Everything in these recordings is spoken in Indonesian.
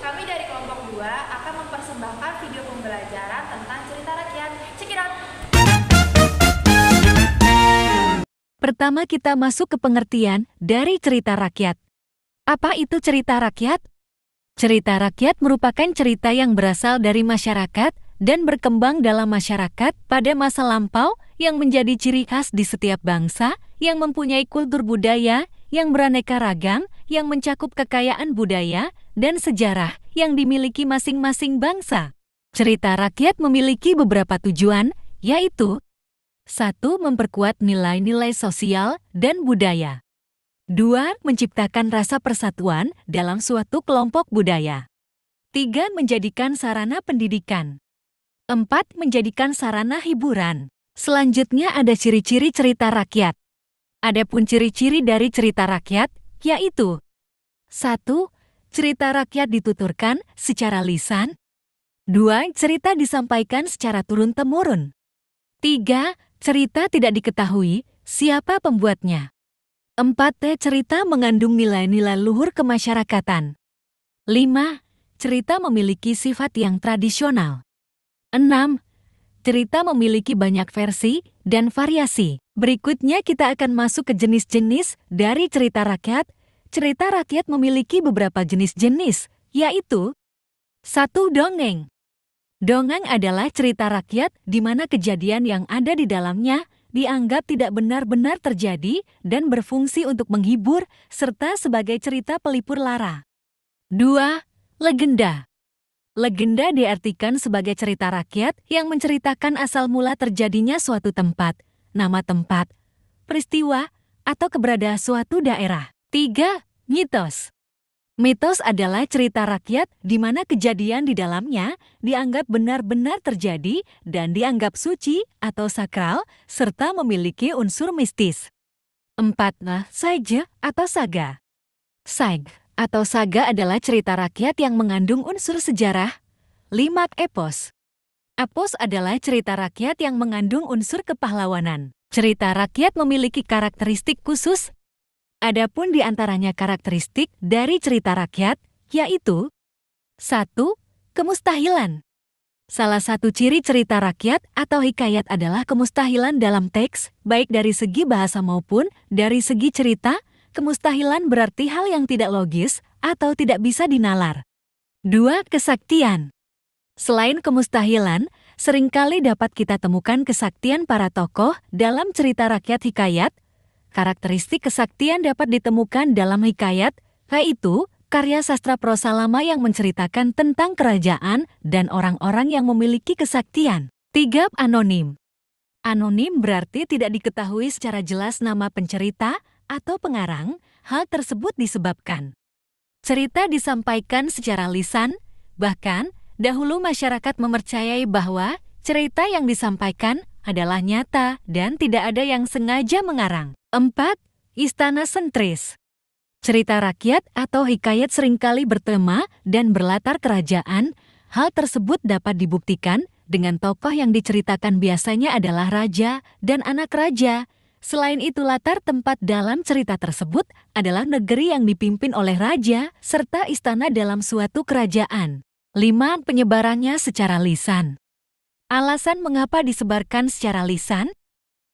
Kami dari kelompok 2 akan mempersembahkan video pembelajaran tentang cerita rakyat. Check it out! Pertama kita masuk ke pengertian dari cerita rakyat. Apa itu cerita rakyat? Cerita rakyat merupakan cerita yang berasal dari masyarakat dan berkembang dalam masyarakat pada masa lampau yang menjadi ciri khas di setiap bangsa yang mempunyai kultur budaya yang beraneka ragam, yang mencakup kekayaan budaya dan sejarah yang dimiliki masing-masing bangsa. Cerita rakyat memiliki beberapa tujuan, yaitu 1. Memperkuat nilai-nilai sosial dan budaya. 2. Menciptakan rasa persatuan dalam suatu kelompok budaya. 3. Menjadikan sarana pendidikan. 4. Menjadikan sarana hiburan. Selanjutnya ada ciri-ciri cerita rakyat. Adapun ciri-ciri dari cerita rakyat, yaitu 1. Cerita rakyat dituturkan secara lisan. 2. Cerita disampaikan secara turun-temurun. 3. Cerita tidak diketahui siapa pembuatnya. 4. Cerita mengandung nilai-nilai luhur kemasyarakatan. 5. Cerita memiliki sifat yang tradisional. 6. Cerita memiliki banyak versi dan variasi. Berikutnya kita akan masuk ke jenis-jenis dari cerita rakyat. Cerita rakyat memiliki beberapa jenis-jenis, yaitu 1. Dongeng. Dongeng adalah cerita rakyat di mana kejadian yang ada di dalamnya dianggap tidak benar-benar terjadi dan berfungsi untuk menghibur serta sebagai cerita pelipur lara. 2. Legenda. Legenda diartikan sebagai cerita rakyat yang menceritakan asal mula terjadinya suatu tempat, nama tempat, peristiwa, atau keberadaan suatu daerah. 3. Mitos. Mitos adalah cerita rakyat di mana kejadian di dalamnya dianggap benar-benar terjadi dan dianggap suci atau sakral serta memiliki unsur mistis. 4. Sage atau saga. Sage atau saga adalah cerita rakyat yang mengandung unsur sejarah. 5. Epos. Epos adalah cerita rakyat yang mengandung unsur kepahlawanan. Cerita rakyat memiliki karakteristik khusus. Adapun di antaranya karakteristik dari cerita rakyat, yaitu 1. Kemustahilan. Salah satu ciri cerita rakyat atau hikayat adalah kemustahilan dalam teks, baik dari segi bahasa maupun dari segi cerita. Kemustahilan berarti hal yang tidak logis atau tidak bisa dinalar. 2. Kesaktian. Selain kemustahilan, seringkali dapat kita temukan kesaktian para tokoh dalam cerita rakyat hikayat. Karakteristik kesaktian dapat ditemukan dalam hikayat, yaitu karya sastra prosa lama yang menceritakan tentang kerajaan dan orang-orang yang memiliki kesaktian. 3. Anonim. Anonim berarti tidak diketahui secara jelas nama pencerita atau pengarang. Hal tersebut disebabkan cerita disampaikan secara lisan, bahkan dahulu masyarakat mempercayai bahwa cerita yang disampaikan adalah nyata dan tidak ada yang sengaja mengarang. 4. Istana sentris. Cerita rakyat atau hikayat seringkali bertema dan berlatar kerajaan. Hal tersebut dapat dibuktikan dengan tokoh yang diceritakan biasanya adalah raja dan anak raja. Selain itu, latar tempat dalam cerita tersebut adalah negeri yang dipimpin oleh raja serta istana dalam suatu kerajaan. 5. Penyebarannya secara lisan. Alasan mengapa disebarkan secara lisan?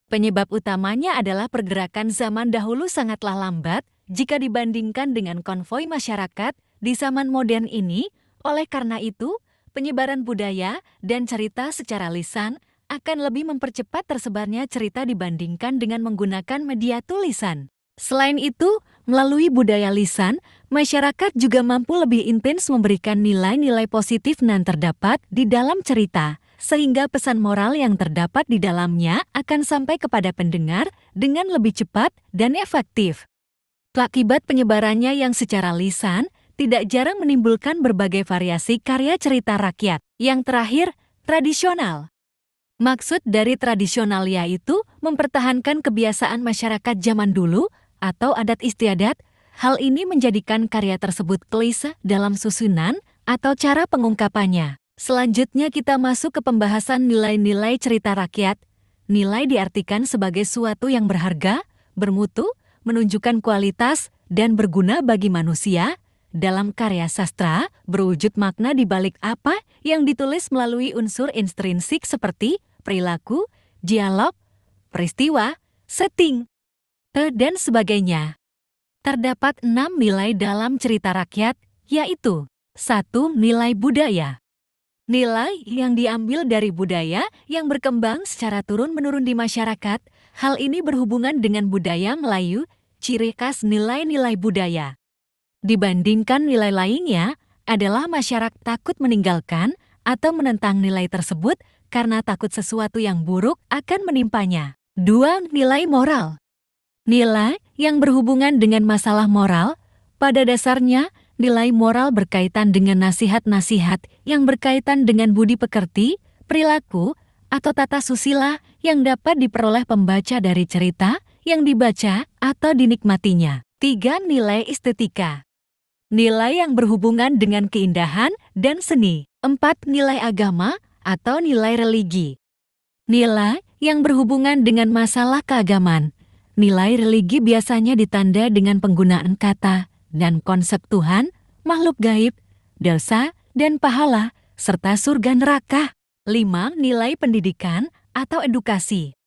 Penyebab utamanya adalah pergerakan zaman dahulu sangatlah lambat jika dibandingkan dengan konvoi masyarakat di zaman modern ini. Oleh karena itu, penyebaran budaya dan cerita secara lisan akan lebih mempercepat tersebarnya cerita dibandingkan dengan menggunakan media tulisan. Selain itu, melalui budaya lisan, masyarakat juga mampu lebih intens memberikan nilai-nilai positif yang terdapat di dalam cerita, sehingga pesan moral yang terdapat di dalamnya akan sampai kepada pendengar dengan lebih cepat dan efektif. Akibat penyebarannya yang secara lisan, tidak jarang menimbulkan berbagai variasi karya cerita rakyat. Yang terakhir, tradisional. Maksud dari tradisional yaitu mempertahankan kebiasaan masyarakat zaman dulu atau adat istiadat. Hal ini menjadikan karya tersebut klise dalam susunan atau cara pengungkapannya. Selanjutnya kita masuk ke pembahasan nilai-nilai cerita rakyat. Nilai diartikan sebagai suatu yang berharga, bermutu, menunjukkan kualitas, dan berguna bagi manusia. dalam karya sastra berwujud makna di balik apa yang ditulis melalui unsur intrinsik seperti perilaku, dialog, peristiwa, setting, dan sebagainya. Terdapat 6 nilai dalam cerita rakyat, yaitu 1. Nilai budaya. Nilai yang diambil dari budaya yang berkembang secara turun-menurun di masyarakat. Hal ini berhubungan dengan budaya Melayu, ciri khas nilai-nilai budaya. Dibandingkan nilai lainnya adalah masyarakat takut meninggalkan atau menentang nilai tersebut karena takut sesuatu yang buruk akan menimpanya. 2. Nilai moral. Nilai yang berhubungan dengan masalah moral, pada dasarnya nilai moral berkaitan dengan nasihat-nasihat yang berkaitan dengan budi pekerti, perilaku, atau tata susila yang dapat diperoleh pembaca dari cerita yang dibaca atau dinikmatinya. 3. Nilai estetika. Nilai yang berhubungan dengan keindahan dan seni. 4. Nilai agama atau nilai religi. Nilai yang berhubungan dengan masalah keagamaan. Nilai religi biasanya ditanda dengan penggunaan kata dan konsep Tuhan, makhluk gaib, dosa, dan pahala, serta surga neraka. 5. Nilai pendidikan atau edukasi.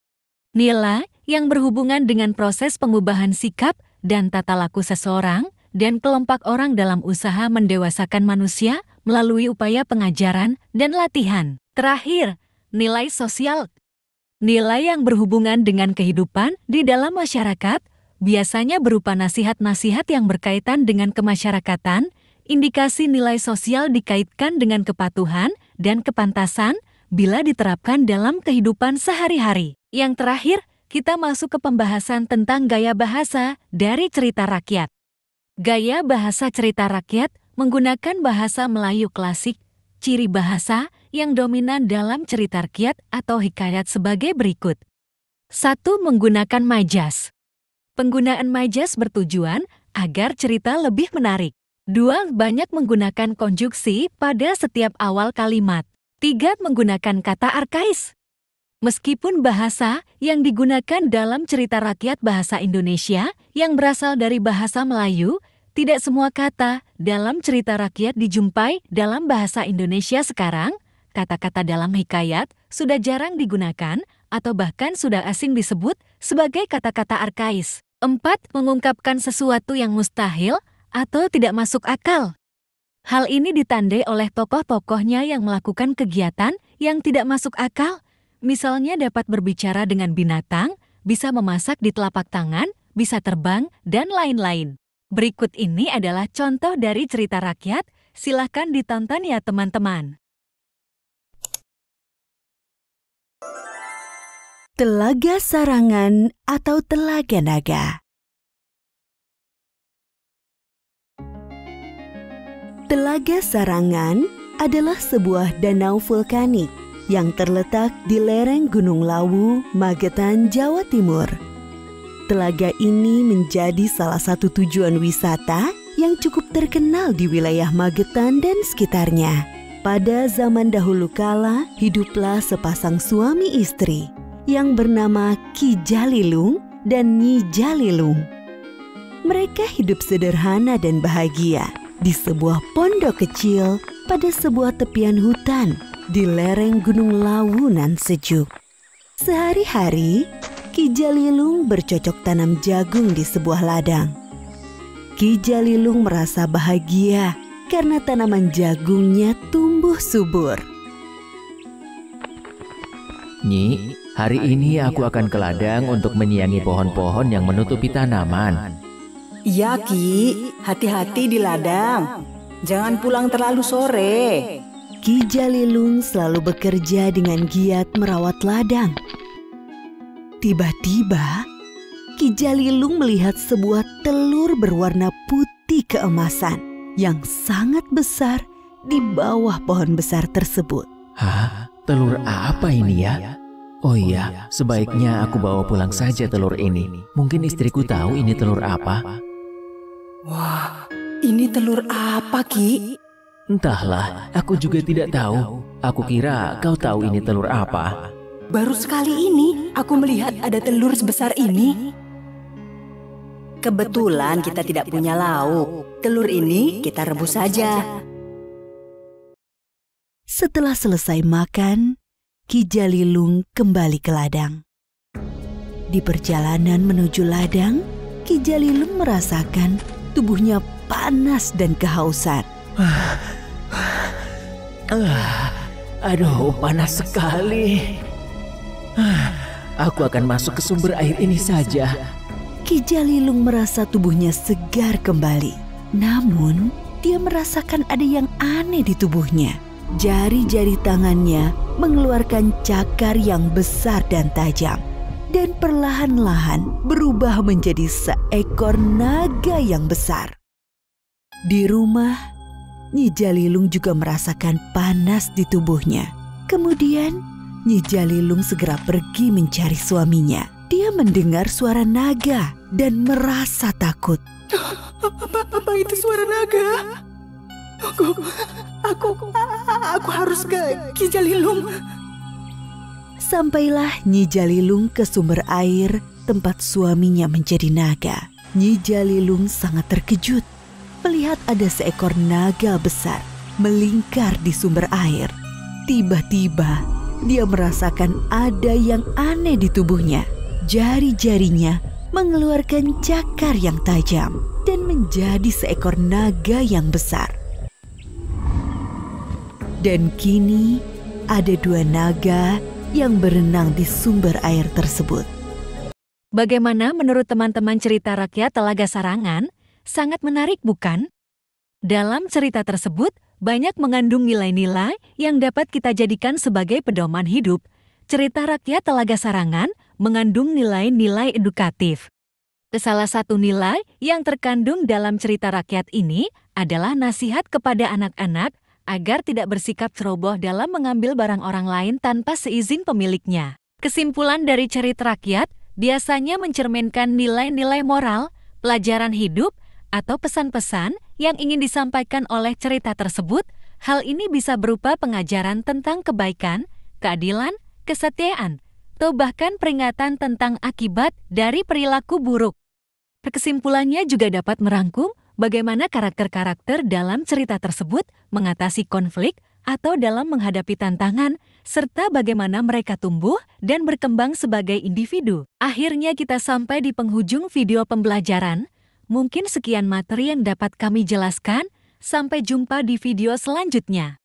Nilai yang berhubungan dengan proses pengubahan sikap dan tata laku seseorang dan kelompok orang dalam usaha mendewasakan manusia melalui upaya pengajaran dan latihan. Terakhir, nilai sosial. Nilai yang berhubungan dengan kehidupan di dalam masyarakat, biasanya berupa nasihat-nasihat yang berkaitan dengan kemasyarakatan. Indikasi nilai sosial dikaitkan dengan kepatuhan dan kepantasan bila diterapkan dalam kehidupan sehari-hari. Yang terakhir, kita masuk ke pembahasan tentang gaya bahasa dari cerita rakyat. Gaya bahasa cerita rakyat menggunakan bahasa Melayu klasik. Ciri bahasa yang dominan dalam cerita rakyat atau hikayat sebagai berikut. 1. Menggunakan majas. Penggunaan majas bertujuan agar cerita lebih menarik. 2. Banyak menggunakan konjuksi pada setiap awal kalimat. 3. Menggunakan kata arkais. Meskipun bahasa yang digunakan dalam cerita rakyat bahasa Indonesia yang berasal dari bahasa Melayu, tidak semua kata dalam cerita rakyat dijumpai dalam bahasa Indonesia sekarang. Kata-kata dalam hikayat sudah jarang digunakan atau bahkan sudah asing disebut sebagai kata-kata arkais. 4. Mengungkapkan sesuatu yang mustahil atau tidak masuk akal. Hal ini ditandai oleh tokoh-tokohnya yang melakukan kegiatan yang tidak masuk akal. Misalnya dapat berbicara dengan binatang, bisa memasak di telapak tangan, bisa terbang, dan lain-lain. Berikut ini adalah contoh dari cerita rakyat. Silahkan ditonton ya teman-teman. Telaga Sarangan atau Telaga Naga. Telaga Sarangan adalah sebuah danau vulkanik yang terletak di lereng Gunung Lawu, Magetan, Jawa Timur. Telaga ini menjadi salah satu tujuan wisata yang cukup terkenal di wilayah Magetan dan sekitarnya. Pada zaman dahulu kala, hiduplah sepasang suami istri yang bernama Ki Jalilung dan Nyi Jalilung. Mereka hidup sederhana dan bahagia di sebuah pondok kecil pada sebuah tepian hutan di lereng Gunung Lawu nan sejuk. Sehari-hari, Ki Jalilung bercocok tanam jagung di sebuah ladang. Ki Jalilung merasa bahagia karena tanaman jagungnya tumbuh subur. Nyi, hari ini aku akan ke ladang untuk menyiangi pohon-pohon yang menutupi tanaman. Iya Ki, hati-hati di ladang. Jangan pulang terlalu sore. Ki Jalilung selalu bekerja dengan giat merawat ladang. Tiba-tiba, Ki Jalilung melihat sebuah telur berwarna putih keemasan yang sangat besar di bawah pohon besar tersebut. Hah? Telur apa ini ya? Oh iya, sebaiknya aku bawa pulang saja telur ini. Mungkin istriku tahu ini telur apa. Wah, ini telur apa Ki? Entahlah, aku juga tidak tahu. Aku kira kau tahu ini telur apa. Baru sekali ini aku melihat ada telur sebesar ini. Kebetulan kita tidak punya lauk. Telur ini kita rebus saja. Setelah selesai makan, Ki Jalilung kembali ke ladang. Di perjalanan menuju ladang, Ki Jalilung merasakan tubuhnya panas dan kehausan. Aduh, panas sekali. Aku akan masuk ke sumber air ini saja. Ki Jalilung merasa tubuhnya segar kembali. Namun, dia merasakan ada yang aneh di tubuhnya. Jari-jari tangannya mengeluarkan cakar yang besar dan tajam. Dan perlahan-lahan berubah menjadi seekor naga yang besar. Di rumah, Nyi Jalilung juga merasakan panas di tubuhnya. Kemudian, Nyi Jalilung segera pergi mencari suaminya. Dia mendengar suara naga dan merasa takut. Apa itu suara naga? Aku harus ke Ki Jalilung. Sampailah Nyi Jalilung ke sumber air tempat suaminya menjadi naga. Nyi Jalilung sangat terkejut melihat ada seekor naga besar melingkar di sumber air. Tiba-tiba dia merasakan ada yang aneh di tubuhnya. Jari-jarinya mengeluarkan cakar yang tajam dan menjadi seekor naga yang besar. Dan kini ada 2 naga yang berenang di sumber air tersebut. Bagaimana menurut teman-teman cerita rakyat Telaga Sarangan? Sangat menarik, bukan? Dalam cerita tersebut, banyak mengandung nilai-nilai yang dapat kita jadikan sebagai pedoman hidup. Cerita rakyat Telaga Sarangan mengandung nilai-nilai edukatif. Salah satu nilai yang terkandung dalam cerita rakyat ini adalah nasihat kepada anak-anak agar tidak bersikap ceroboh dalam mengambil barang orang lain tanpa seizin pemiliknya. Kesimpulan dari cerita rakyat biasanya mencerminkan nilai-nilai moral, pelajaran hidup, atau pesan-pesan yang ingin disampaikan oleh cerita tersebut. Hal ini bisa berupa pengajaran tentang kebaikan, keadilan, kesetiaan, atau bahkan peringatan tentang akibat dari perilaku buruk. Kesimpulannya juga dapat merangkum bagaimana karakter-karakter dalam cerita tersebut mengatasi konflik atau dalam menghadapi tantangan, serta bagaimana mereka tumbuh dan berkembang sebagai individu. Akhirnya kita sampai di penghujung video pembelajaran. Mungkin sekian materi yang dapat kami jelaskan. Sampai jumpa di video selanjutnya.